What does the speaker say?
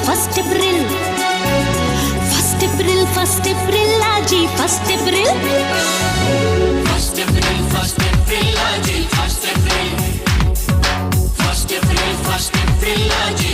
first April, first April, first April आजी first April, first April, first April आजी first April, first April, first April आजी